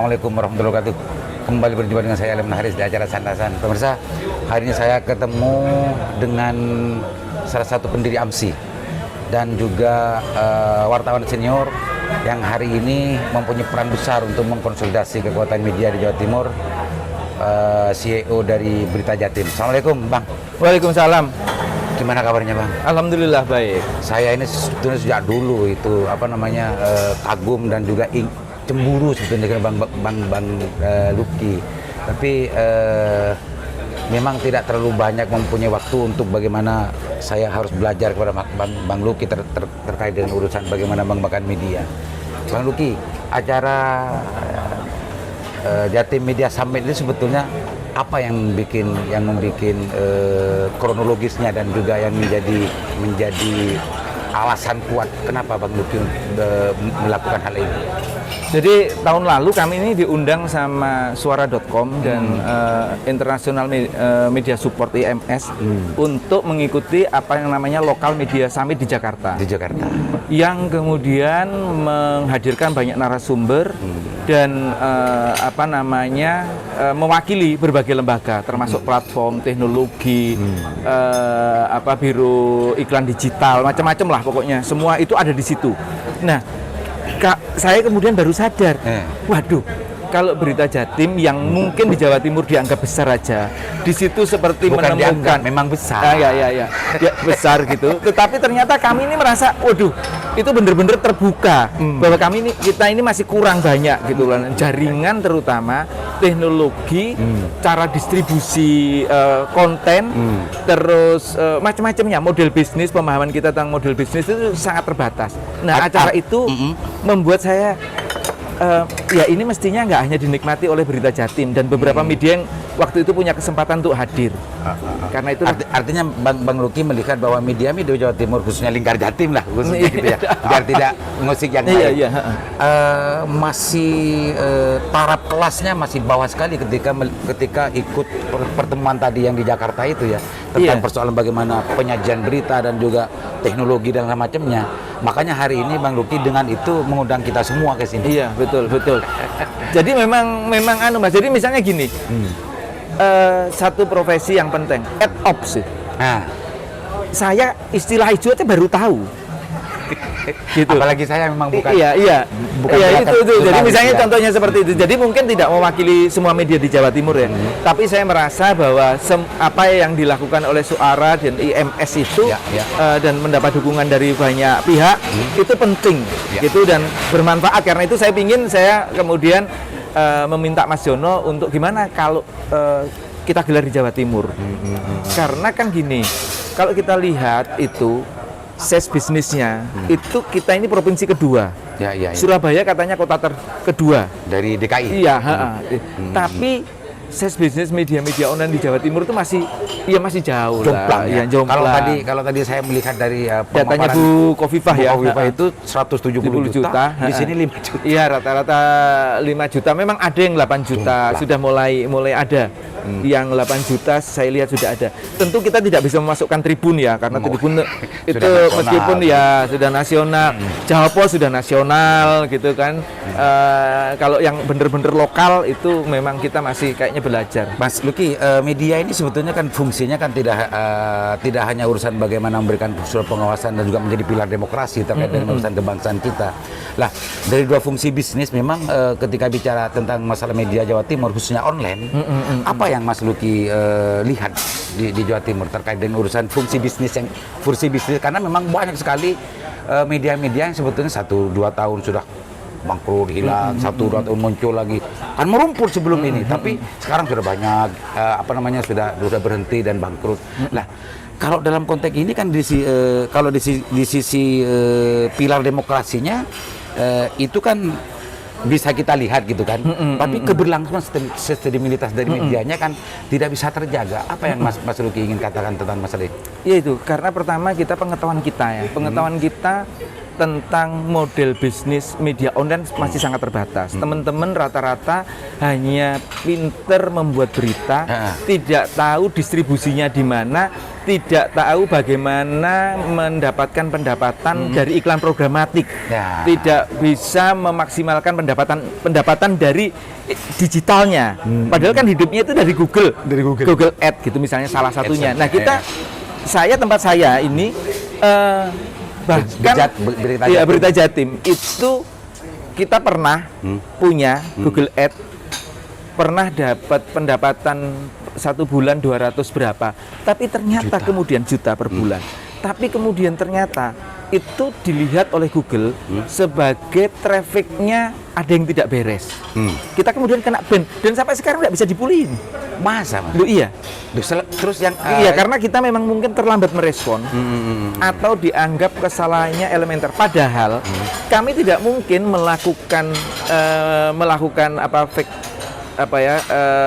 Assalamualaikum warahmatullahi wabarakatuh. Kembali berjumpa dengan saya Alim Haris di acara Sandasan. Pemirsa, hari ini saya ketemu dengan salah satu pendiri AMSI dan juga wartawan senior yang hari ini mempunyai peran besar untuk mengkonsolidasi kekuatan media di Jawa Timur, CEO dari Berita Jatim. Assalamualaikum, Bang. Waalaikumsalam. Gimana kabarnya, Bang? Alhamdulillah baik. Saya ini sebetulnya sejak dulu itu kagum dan juga cemburu sebetulnya dengan Bang Luki. Tapi memang tidak terlalu banyak mempunyai waktu untuk bagaimana saya harus belajar kepada Bang Luki terkait dengan urusan bagaimana mengembangkan media. Bang Luki, acara Jatim Media Summit itu sebetulnya apa yang membuat kronologisnya dan juga yang menjadi alasan kuat kenapa Bang Luki melakukan hal ini? Jadi tahun lalu kami ini diundang sama Suara.com dan International Media Support IMS untuk mengikuti apa yang namanya Local Media Summit di Jakarta. Di Jakarta. Yang kemudian menghadirkan banyak narasumber dan mewakili berbagai lembaga, termasuk platform, teknologi, biro iklan digital, macam-macam lah pokoknya. Semua itu ada di situ. Nah, saya kemudian baru sadar, waduh, kalau Berita Jatim yang mungkin di Jawa Timur dianggap besar aja, di situ seperti bukan menemukan, memang besar, ya, besar gitu. Tetapi ternyata kami ini merasa, waduh, itu benar-benar terbuka bahwa kita ini masih kurang banyak gitu loh, jaringan terutama teknologi, cara distribusi konten, terus macam-macamnya, model bisnis, pemahaman kita tentang model bisnis itu sangat terbatas. Nah, acara itu membuat saya ya ini mestinya nggak hanya dinikmati oleh Berita Jatim dan beberapa media yang waktu itu punya kesempatan untuk hadir. Karena itu artinya Bang Luki melihat bahwa media Jawa Timur khususnya lingkar Jatim lah khususnya gitu ya, biar tidak musik yang lain. Masih taraf kelasnya masih bawah sekali ketika ikut pertemuan tadi yang di Jakarta itu ya, tentang persoalan bagaimana penyajian berita dan juga teknologi dan macamnya. Makanya hari ini Bang Luki dengan itu mengundang kita semua ke sini. Iya, betul. Jadi memang Mas. Jadi misalnya gini. Satu profesi yang penting, AdOps. Nah, saya istilah itu aja baru tahu. Gitu. Apalagi saya memang bukan. Iya, itu. Jadi misalnya contohnya seperti itu. Jadi mungkin tidak mewakili semua media di Jawa Timur ya. Tapi saya merasa bahwa apa yang dilakukan oleh Suara dan IMS itu dan mendapat dukungan dari banyak pihak itu penting gitu dan bermanfaat. Karena itu saya kemudian meminta Mas Jono untuk gimana kalau kita gelar di Jawa Timur. Karena kan gini, kalau kita lihat itu size bisnisnya itu kita ini provinsi kedua. Ya. Surabaya katanya kota kedua dari DKI. Iya, tapi size bisnis media online di Jawa Timur itu masih jauh lah. Ya. Kalau tadi saya melihat dari datanya Bu Kofifah itu 170 juta. Di sini 5 juta. Iya, rata-rata 5 juta. Memang ada yang 8 juta. Sudah mulai ada. Yang 8 juta saya lihat sudah ada. Tentu kita tidak bisa memasukkan Tribun ya, karena Tribun itu meskipun ya sudah nasional, Jawa Pos sudah nasional gitu kan. Kalau yang bener-bener lokal itu memang kita masih kayaknya belajar. Mas Luki, media ini sebetulnya kan fungsinya kan tidak hanya urusan bagaimana memberikan unsur pengawasan dan juga menjadi pilar demokrasi terkait dengan urusan kebangsaan kita. Lah, dari dua fungsi bisnis memang ketika bicara tentang masalah media Jawa Timur khususnya online, apa yang Mas Luki lihat di Jawa Timur terkait dengan urusan fungsi bisnis karena memang banyak sekali media-media yang sebetulnya 1-2 tahun sudah bangkrut, hilang, 1-2 tahun muncul lagi, kan merumput sebelum ini, tapi sekarang sudah banyak sudah berhenti dan bangkrut. Nah, kalau dalam konteks ini kan di sisi pilar demokrasinya itu kan bisa kita lihat gitu kan, tapi keberlangsungan sistemilitas dari medianya kan tidak bisa terjaga. Apa yang Mas Luki ingin katakan tentang masalah ini? Ya itu, karena pertama pengetahuan kita tentang model bisnis media online masih sangat terbatas. Teman-teman rata-rata hanya pinter membuat berita, tidak tahu distribusinya di mana, tidak tahu bagaimana mendapatkan pendapatan dari iklan programatik, tidak bisa memaksimalkan pendapatan dari digitalnya. Padahal kan hidupnya itu dari Google Ads gitu misalnya salah satunya. Nah tempat saya ini bahkan berita Jatim itu kita pernah punya Google Ads, pernah dapat pendapatan 1 bulan 200 berapa, tapi ternyata kemudian juta per bulan. Tapi kemudian ternyata itu dilihat oleh Google sebagai trafficnya ada yang tidak beres. Kita kemudian kena ban dan sampai sekarang nggak bisa dipulihin. Masa? Loh, iya. Terus yang iya, karena kita memang mungkin terlambat merespon atau dianggap kesalahannya elementer. Padahal kami tidak mungkin melakukan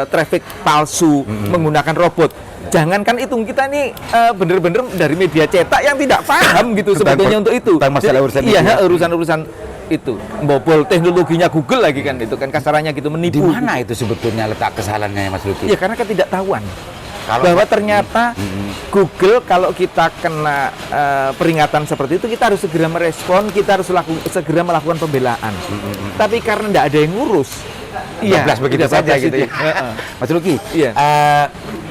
traffic palsu menggunakan robot. Jangankan itu, kita ini bener-bener dari media cetak yang tidak paham gitu sebetulnya untuk itu. Masalah urusan urusan itu bobol teknologinya Google lagi kan, itu kan kasarannya gitu, menipu. Di mana itu sebetulnya letak kesalahannya Mas Luki? Ya karena ketidaktahuan. Bahwa ternyata Google kalau kita kena peringatan seperti itu, kita harus segera merespon, kita harus segera melakukan pembelaan. Tapi karena tidak ada yang ngurus, begitu saja gitu ya. Mas Luki,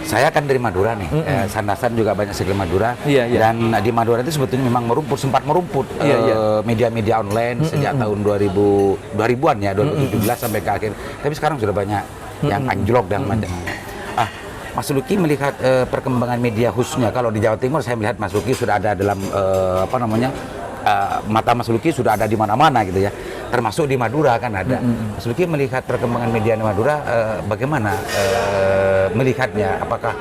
saya kan dari Madura nih, Sandasan juga banyak sekali Madura, dan di Madura itu sebetulnya memang sempat merumput media-media online sejak tahun 2000-an ya, 2017 sampai ke akhir. Tapi sekarang sudah banyak yang anjlok dan macam-macam. Mas Luki melihat perkembangan media khususnya kalau di Jawa Timur, saya melihat Mas Luki sudah ada dalam mata Mas Luki sudah ada di mana-mana gitu ya, termasuk di Madura kan ada. Mas Luki melihat perkembangan media di Madura, bagaimana melihatnya? Apakah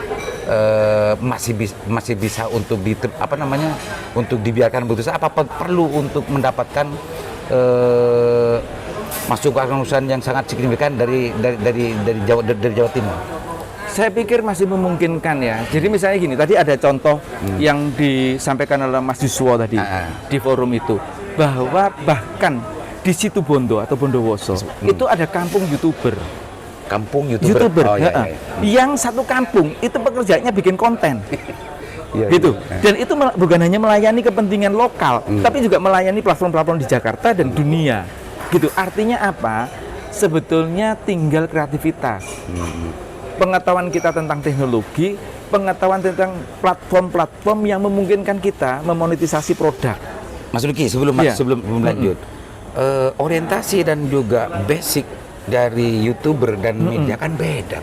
masih bisa untuk untuk dibiarkan begitu saja? Apa perlu untuk mendapatkan masukan yang sangat signifikan dari Jawa Timur? Saya pikir masih memungkinkan ya. Jadi misalnya gini, tadi ada contoh yang disampaikan oleh Mas Yuswo tadi di forum itu, bahwa bahkan di Situbondo atau Bondowoso itu ada kampung YouTuber. Kampung YouTuber. Yang satu kampung itu pekerjaannya bikin konten. Gitu. Dan itu bukan hanya melayani kepentingan lokal, tapi juga melayani platform-platform di Jakarta dan dunia. Gitu. Artinya apa? Sebetulnya tinggal kreativitas. Pengetahuan kita tentang teknologi, pengetahuan tentang platform-platform yang memungkinkan kita memonetisasi produk. Mas Luki, sebelum lanjut, orientasi dan juga basic dari YouTuber dan media kan beda.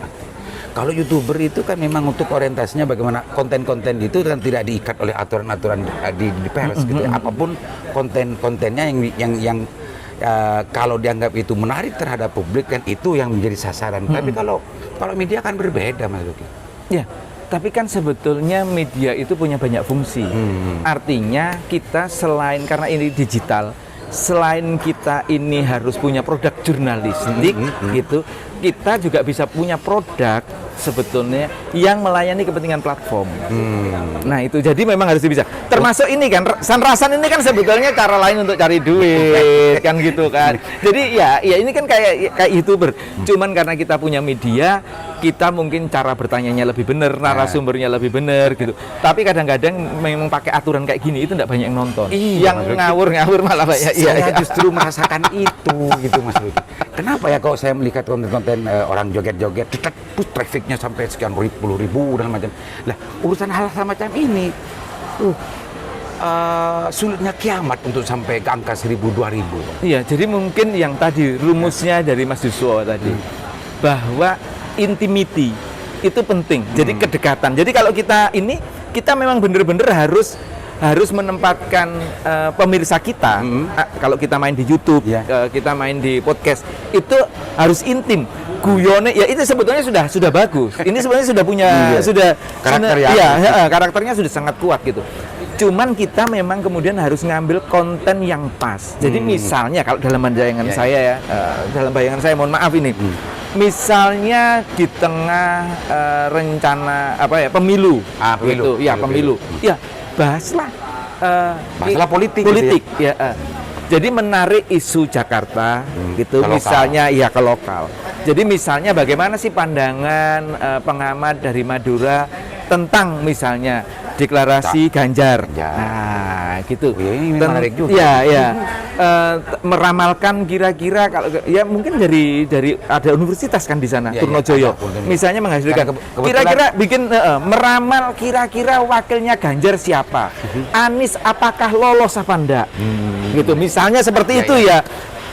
Kalau YouTuber itu kan memang untuk orientasinya bagaimana konten-konten itu kan tidak diikat oleh aturan-aturan di pers gitu. Apapun konten-kontennya yang kalau dianggap itu menarik terhadap publik kan itu yang menjadi sasaran. Tapi kalau media kan berbeda, Mas Luki. Ya, tapi kan sebetulnya media itu punya banyak fungsi. Artinya kita selain karena ini digital, selain kita ini harus punya produk jurnalistik gitu, kita juga bisa punya produk sebetulnya yang melayani kepentingan platform. Nah itu jadi memang harus bisa. Termasuk ini kan, Sanrasan ini kan sebetulnya cara lain untuk cari duit kan gitu kan. Jadi ya ini kan kayak YouTuber. Cuman karena kita punya media, kita mungkin cara bertanyanya lebih benar, narasumbernya lebih benar gitu. Tapi kadang-kadang memang pakai aturan kayak gini itu tidak banyak yang nonton. Yang ngawur-ngawur malah banyak. Saya justru merasakan itu gitu Mas Luki. Kenapa ya kalau saya melihat konten-konten orang joget-joget, trafficnya sampai sekian puluh ribu dan macam. Lah urusan hal semacam ini, sulitnya kiamat untuk sampai ke angka 1.000-2.000. Iya, jadi mungkin yang tadi rumusnya dari Mas Yuswo tadi, bahwa intimity itu penting. Jadi kedekatan. Jadi kalau kita memang benar-benar harus menempatkan pemirsa kita. Kalau kita main di YouTube, kita main di podcast, itu harus intim. Guyone ya itu sebetulnya sudah bagus. Ini sebenarnya sudah punya karakternya sudah sangat kuat gitu. Cuman kita memang kemudian harus ngambil konten yang pas. Jadi misalnya kalau dalam bayangan saya dalam bayangan saya, mohon maaf ini. Misalnya di tengah rencana pemilu. Pemilu. Ya, bahaslah Masalah politik gitu ya. Jadi menarik isu Jakarta gitu, misalnya ya ke lokal. Jadi misalnya bagaimana sih pandangan pengamat dari Madura tentang misalnya deklarasi Ganjar. Nah, gitu. Ini menarik juga. Ya. Meramalkan kira-kira kalau ya mungkin dari ada universitas kan di sana, Trunojoyo. Misalnya menghasilkan kira-kira bikin meramal kira-kira wakilnya Ganjar siapa? Anies apakah lolos apa enggak? Gitu. Misalnya seperti itu ya.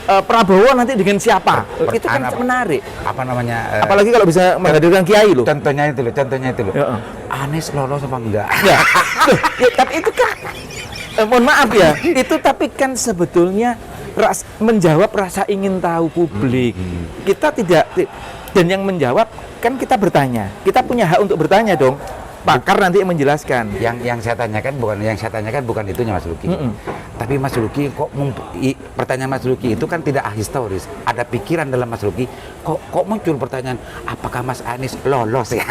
Prabowo nanti dengan siapa? Itu kan menarik. Apa namanya? Apalagi kalau bisa menghadirkan kiai loh. Contohnya itu loh. Anies lolos apa enggak? Ya, tapi itu kan mohon maaf ya, itu tapi kan sebetulnya menjawab rasa ingin tahu publik. Kita tidak, dan yang menjawab kan kita bertanya. Kita punya hak untuk bertanya dong. Pakar nanti yang menjelaskan. Yang saya tanyakan bukan itunya Mas Luki. Tapi Mas Luki kok pertanyaan Mas Luki itu kan tidak ahistoris. Ada pikiran dalam Mas Luki kok muncul pertanyaan apakah Mas Anies lolos ya?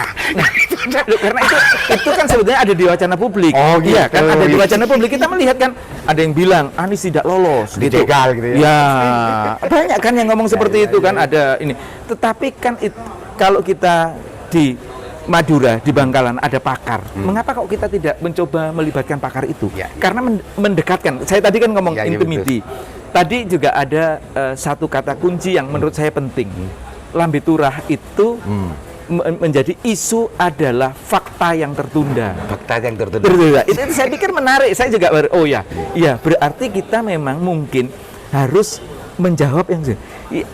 Karena itu kan sebetulnya ada di wacana publik. Oh gitu. Iya kan ada di wacana publik. Kita melihat kan ada yang bilang Anies tidak lolos gitu. Dijegal gitu ya. Ya, banyak kan yang ngomong seperti itu kan ada ini. Tetapi kan kalau kita di Madura, di Bangkalan ada pakar. Mengapa kok kita tidak mencoba melibatkan pakar itu? Ya. Karena mendekatkan. Saya tadi kan ngomong intimity. Tadi juga ada satu kata kunci yang menurut saya penting. Lambe Turah itu menjadi isu adalah fakta yang tertunda. Fakta yang tertunda. Itu saya pikir menarik. Saya juga berarti kita memang mungkin harus menjawab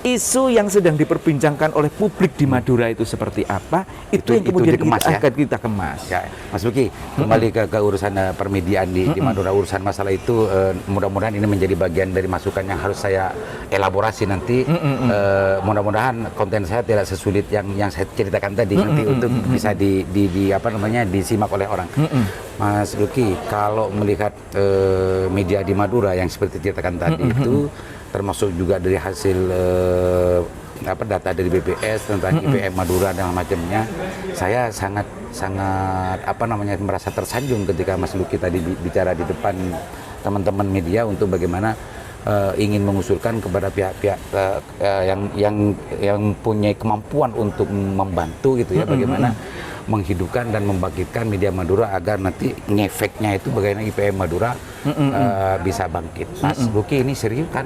isu yang sedang diperbincangkan oleh publik di Madura itu seperti apa, itu yang kemudian kita kemas. Ya, Mas Luki, kembali ke urusan permediaan di Madura, urusan masalah itu mudah-mudahan ini menjadi bagian dari masukan yang harus saya elaborasi nanti. Mudah-mudahan konten saya tidak sesulit yang saya ceritakan tadi nanti untuk bisa disimak oleh orang. Mas Luki, kalau melihat media di Madura yang seperti ceritakan tadi itu termasuk juga dari hasil data dari BPS tentang IPM Madura dan macamnya, saya sangat merasa tersanjung ketika Mas Luki tadi bicara di depan teman-teman media untuk bagaimana ingin mengusulkan kepada pihak-pihak yang punya kemampuan untuk membantu gitu ya, bagaimana menghidupkan dan membangkitkan media Madura agar nanti ngefeknya itu bagaimana IPM Madura bisa bangkit. Mas Luki ini serius kan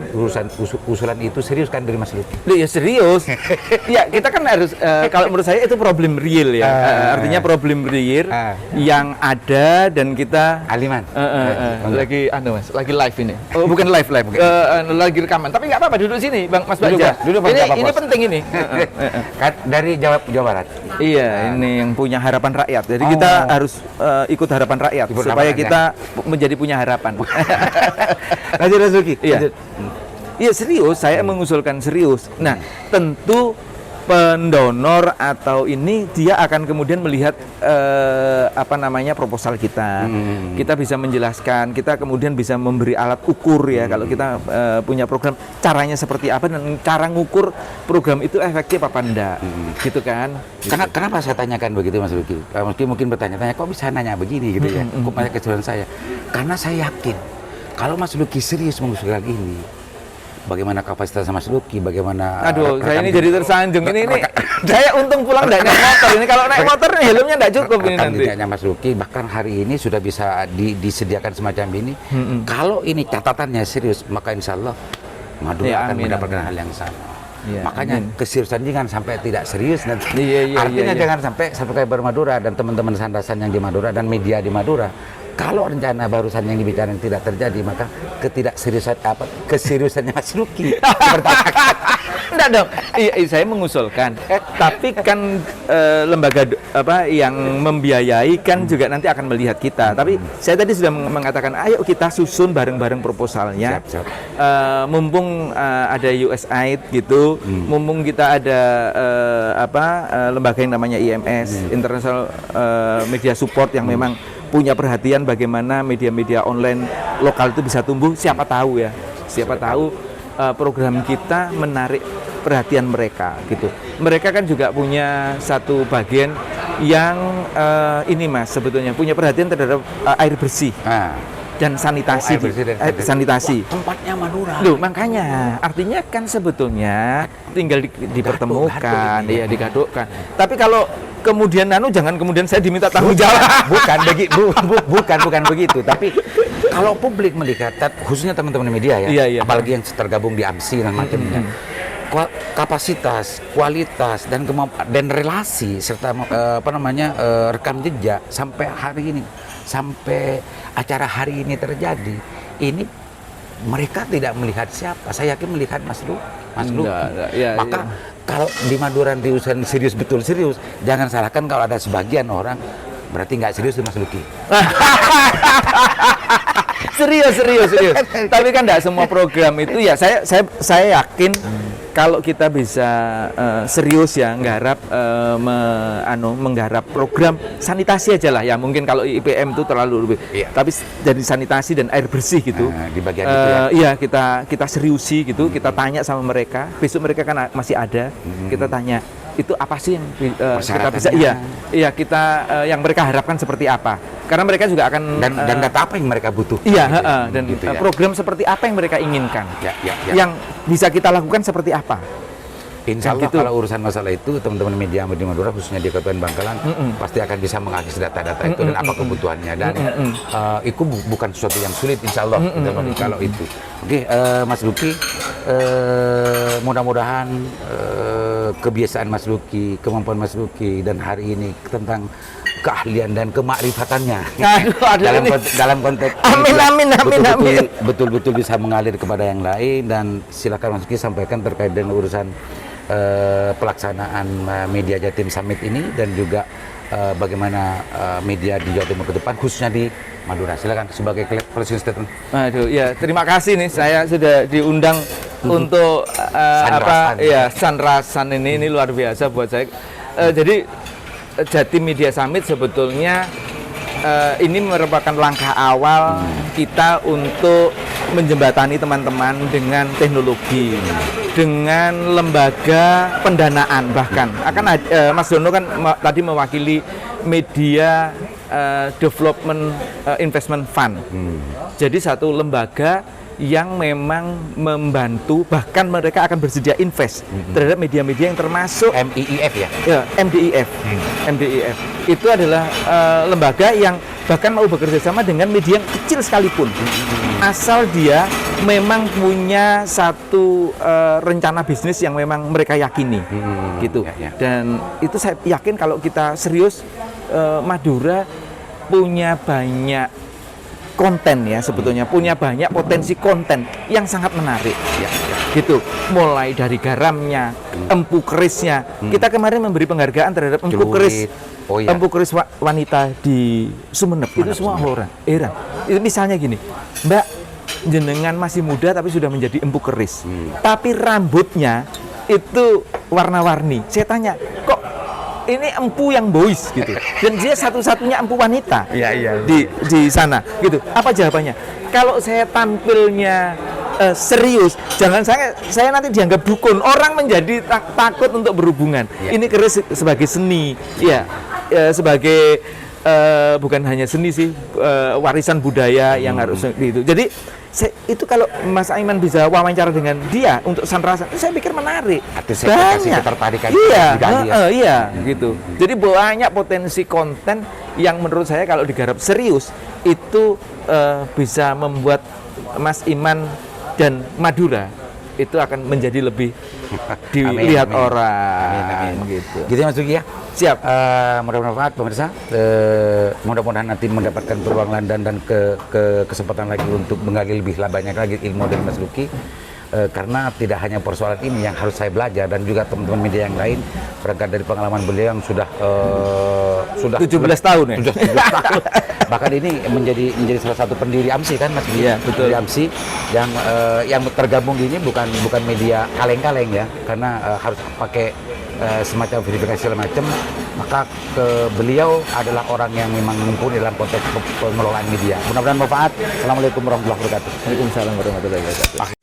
usulan itu serius kan dari Mas Luki? Ya serius. Ya kita kan harus kalau menurut saya itu problem real ya. Artinya problem real yang ada dan kita Aliman. Lagi live ini. Oh bukan live. Lagi rekaman. Tapi nggak apa-apa duduk sini Bang Mas Bagja. Ini penting ini. Kan dari Jawa Barat. Iya, ini yang punya harapan rakyat. Jadi kita harus ikut harapan rakyat supaya kita menjadi punya harapan. Lanjut Mas Luki. Iya serius, saya mengusulkan serius. Nah, tentu pendonor atau ini dia akan kemudian melihat proposal kita. Kita bisa menjelaskan, kita kemudian bisa memberi alat ukur ya kalau kita punya program caranya seperti apa dan cara ngukur program itu efektif apa enggak. Gitu kan. Kenapa saya tanyakan begitu Mas Luki? Mungkin bertanya-tanya kok bisa nanya begini gitu ya. Kok banyak kesulitan saya. Karena saya yakin kalau Mas Luki serius mengusulkan ini, bagaimana kapasitas Mas Luki, bagaimana... Aduh, saya ini jadi tersanjung. Ini saya untung pulang nggak naik motor. Ini kalau naik motor helmnya nggak cukup ini nanti. Tidaknya Mas Luki, bahkan hari ini sudah bisa disediakan semacam ini. Kalau ini catatannya serius, maka insya Allah Madura akan mendapatkan hal yang sama. Ya, makanya keseriusan jangan sampai tidak serius nanti. Artinya jangan sampai kayak Madura dan teman-teman sandasan yang di Madura dan media di Madura. Kalau rencana barusan yang dibicarakan tidak terjadi, maka keseriusannya Mas Luki enggak dong. Saya mengusulkan. Tapi kan lembaga yang membiayai kan juga nanti akan melihat kita. Tapi saya tadi sudah mengatakan, ayo kita susun bareng-bareng proposalnya. Siap. Mumpung ada USAID gitu, mumpung kita ada lembaga yang namanya IMS, International Media Support yang memang punya perhatian bagaimana media-media online lokal itu bisa tumbuh, siapa tahu program kita menarik perhatian mereka gitu. Mereka kan juga punya satu bagian yang ini Mas sebetulnya punya perhatian terhadap air bersih. dan sanitasi. Air bersih dan sanitasi. Tempatnya Madura. Loh, makanya artinya kan sebetulnya tinggal dipertemukan, Gaduk ini. ya digadukkan. Tapi kalau kemudian jangan kemudian saya diminta tanggung jawab. Bukan begitu. Tapi kalau publik melihat, khususnya teman-teman media ya, Iya, iya. apalagi yang tergabung di AMSI dan macamnya, kapasitas, kualitas dan relasi serta rekam jejak sampai hari ini, sampai acara hari ini terjadi, ini mereka tidak melihat siapa. Saya yakin melihat Mas Luki. Ya, Maka kalau di Madura di urusan serius, betul serius, jangan salahkan kalau ada sebagian orang berarti nggak serius di Mas Luki. serius. Tapi kan tidak semua program itu ya. Saya yakin kalau kita bisa serius ya menggarap program sanitasi aja lah ya. Mungkin kalau IPM itu terlalu lebih. Iya. Tapi jadi sanitasi dan air bersih gitu. Di bagian itu ya. Iya, kita seriusi gitu. Kita tanya sama mereka. Besok mereka kan masih ada. Kita tanya itu apa sih yang kita bisa kita yang mereka harapkan seperti apa, karena mereka juga akan dan data apa yang mereka butuh dan program seperti apa yang mereka inginkan yang bisa kita lakukan seperti apa. Insya Allah gitu. Kalau urusan masalah itu teman-teman media di Madura khususnya di Kabupaten Bangkalan pasti akan bisa mengakses data-data itu dan apa kebutuhannya dan itu bukan sesuatu yang sulit insya Allah kalau itu. Oke, Mas Luki, mudah-mudahan kebiasaan Mas Luki, kemampuan Mas Luki dan hari ini tentang keahlian dan kemakrifatannya dalam konteks amin. betul-betul bisa mengalir kepada yang lain, dan silakan Mas Luki sampaikan terkait dengan urusan pelaksanaan Media Jatim Summit ini dan juga bagaimana media di Jawa Timur ke depan khususnya di Madura. Silakan sebagai closing statement. Aduh, ya terima kasih nih, saya sudah diundang untuk Sanrasan ini luar biasa buat saya. Jadi Jatim Media Summit sebetulnya ini merupakan langkah awal kita untuk menjembatani teman-teman dengan teknologi, dengan lembaga pendanaan, bahkan Mas Dono kan tadi mewakili Media Development Investment Fund. Jadi satu lembaga yang memang membantu, bahkan mereka akan bersedia invest terhadap media-media yang termasuk MIIF ya? Ya, MDIF. MDIF itu adalah lembaga yang bahkan mau bekerja sama dengan media yang kecil sekalipun, asal dia memang punya satu rencana bisnis yang memang mereka yakini, gitu. Dan itu saya yakin kalau kita serius, Madura punya banyak konten ya, sebetulnya punya banyak potensi konten yang sangat menarik gitu, mulai dari garamnya, empu kerisnya. Kita kemarin memberi penghargaan terhadap empu keris empu keris wanita di Sumeneb. Itu semua orang heran. Itu misalnya gini, Mbak, jenengan masih muda tapi sudah menjadi empu keris, tapi rambutnya itu warna-warni. Saya tanya, kok ini empu yang boys gitu, dan dia satu-satunya empu wanita di sana gitu. Apa jawabannya? Kalau saya tampilnya serius, jangan saya nanti dianggap dukun, orang menjadi takut untuk berhubungan. Ini keris sebagai seni, sebagai bukan hanya seni sih, warisan budaya yang harus gitu. Jadi itu kalau Mas Aiman bisa wawancara dengan dia untuk Sanrasan, saya pikir menarik. Banyak ketertarikan. Gitu. Jadi banyak potensi konten yang menurut saya kalau digarap serius itu bisa membuat Mas Iman dan Madura itu akan menjadi lebih dilihat orang. Amin. Gitu. Gitu ya Mas Luki ya. Siap. Mudah-mudahan pemirsa, mudah-mudahan nanti mendapatkan peluang dan kesempatan lagi untuk menggali lebih banyak lagi ilmu dari Mas Luki. Karena tidak hanya persoalan ini yang harus saya belajar, dan juga teman-teman media yang lain berangkat dari pengalaman beliau yang sudah 17 tahun ya. Sudah 17 tahun. Bahkan ini menjadi salah satu pendiri AMSI kan Mas. Iya, betul. Pendiri AMSI yang tergabung di ini bukan media kaleng-kaleng ya, karena harus pakai semacam verifikasi segala macam. Maka beliau adalah orang yang memang mumpuni dalam konteks pengelolaan media. Mudah-mudahan manfaat. Assalamualaikum warahmatullahi wabarakatuh. Waalaikumsalam warahmatullahi wabarakatuh.